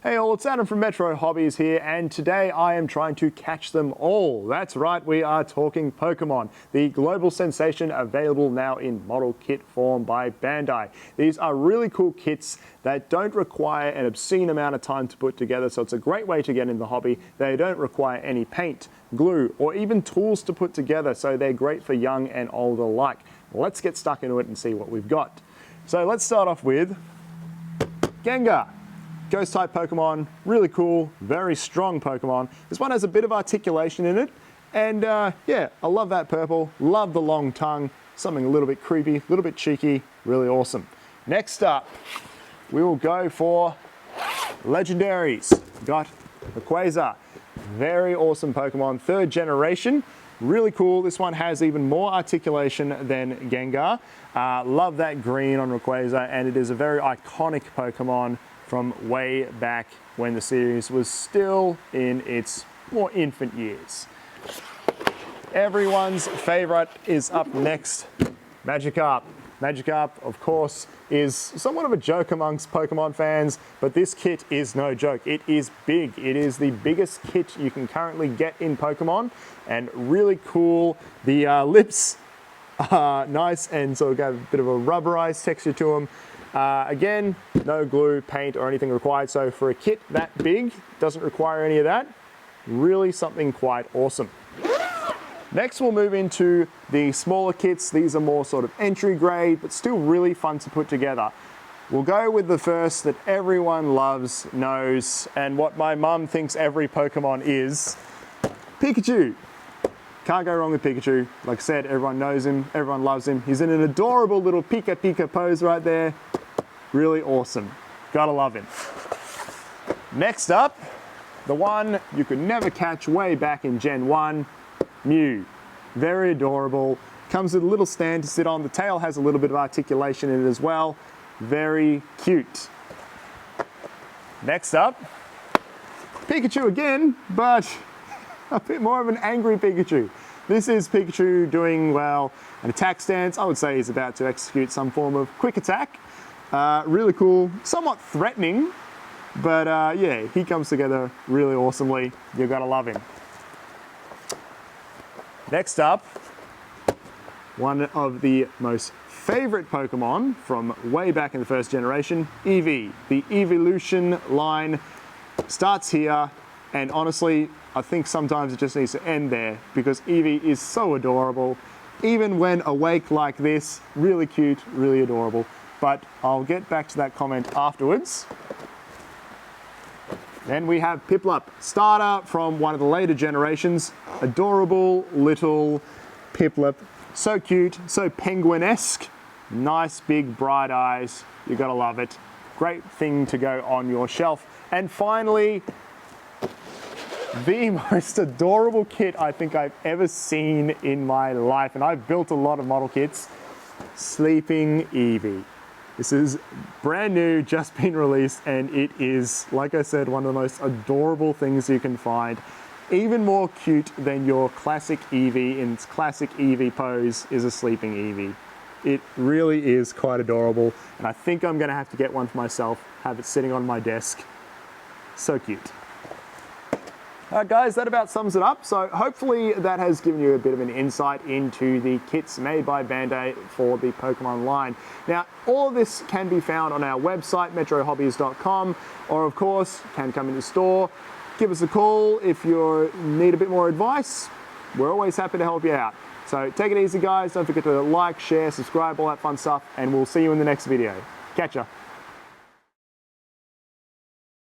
Hey all, it's Adam from Metro Hobbies here, and today I am trying to catch them all. That's right, we are talking Pokemon, the global sensation available now in model kit form by Bandai. These are really cool kits that don't require an obscene amount of time to put together, so it's a great way to get in the hobby. They don't require any paint, glue, or even tools to put together, so they're great for young and old alike. Let's get stuck into it and see what we've got. So let's start off with Gengar. Ghost type Pokemon, really cool, very strong Pokemon. This one has a bit of articulation in it, and yeah, I love that purple, love the long tongue, something a little bit creepy, a little bit cheeky, really awesome. Next up, we will go for legendaries. Got Rayquaza, very awesome Pokemon, 3rd generation, really cool. This one has even more articulation than Gengar. Love that green on Rayquaza, and it is a very iconic Pokemon from way back when the series was still in its more infant years. Everyone's favorite is up next, Magikarp. Magikarp, of course, is somewhat of a joke amongst Pokemon fans, but this kit is no joke. It is big. It is the biggest kit you can currently get in Pokemon, and really cool. The lips are nice and sort of got a bit of a rubberized texture to them. Again, no glue, paint, or anything required, so for a kit that big, doesn't require any of that. Really something quite awesome. Next, we'll move into the smaller kits. These are more sort of entry grade, but still really fun to put together. We'll go with the first that everyone loves, knows, and what my mum thinks every Pokemon is, Pikachu. Can't go wrong with Pikachu. Like I said, everyone knows him, everyone loves him. He's in an adorable little Pika Pika pose right there. Really awesome. Gotta love him. Next up, the one you could never catch way back in Gen 1, Mew. Very adorable. Comes with a little stand to sit on. The tail has a little bit of articulation in it as well. Very cute. Next up, Pikachu again, but a bit more of an angry Pikachu. This is Pikachu doing, well, an attack stance. I would say he's about to execute some form of quick attack. Really cool, somewhat threatening, but yeah, he comes together really awesomely. You've got to love him. Next up, one of the most favorite Pokemon from way back in the 1st generation, Evee. The evolution line starts here, and honestly, I think sometimes it just needs to end there because Evee is so adorable. Even when awake like this, really cute, really adorable. But I'll get back to that comment afterwards. Then we have Piplup, starter from one of the later generations. Adorable little Piplup. So cute, so penguin-esque. Nice big bright eyes. You gotta love it. Great thing to go on your shelf. And finally, the most adorable kit I think I've ever seen in my life, and I've built a lot of model kits, Sleeping Eevee. This is brand new, just been released, and it is, like I said, one of the most adorable things you can find. Even more cute than your classic Eevee in its classic Eevee pose is a Sleeping Eevee. It really is quite adorable, and I think I'm gonna have to get one for myself, have it sitting on my desk. So cute. Alright guys, that about sums it up. So hopefully that has given you a bit of an insight into the kits made by Bandai for the Pokemon line. Now, all of this can be found on our website, metrohobbies.com, or of course, can come into store. Give us a call if you need a bit more advice. We're always happy to help you out. So take it easy guys, don't forget to like, share, subscribe, all that fun stuff, and we'll see you in the next video. Catch ya.